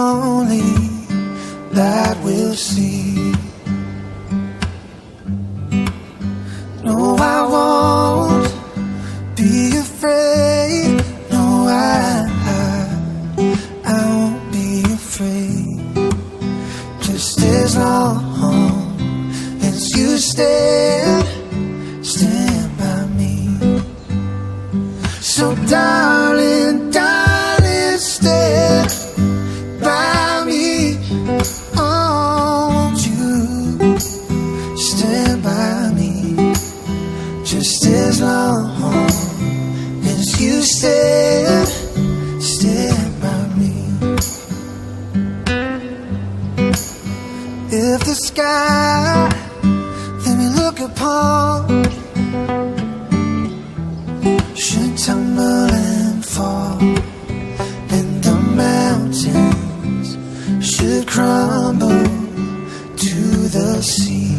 only that we'll see. No, I won't be afraid. No, I won't be afraid. Just as long as you stand by me. So darling, darling, stand by me. Oh, won't you stand by me? Just as long as you stand by me. If the sky that we look upon should tumble and fall, and the mountains should crumble to the sea,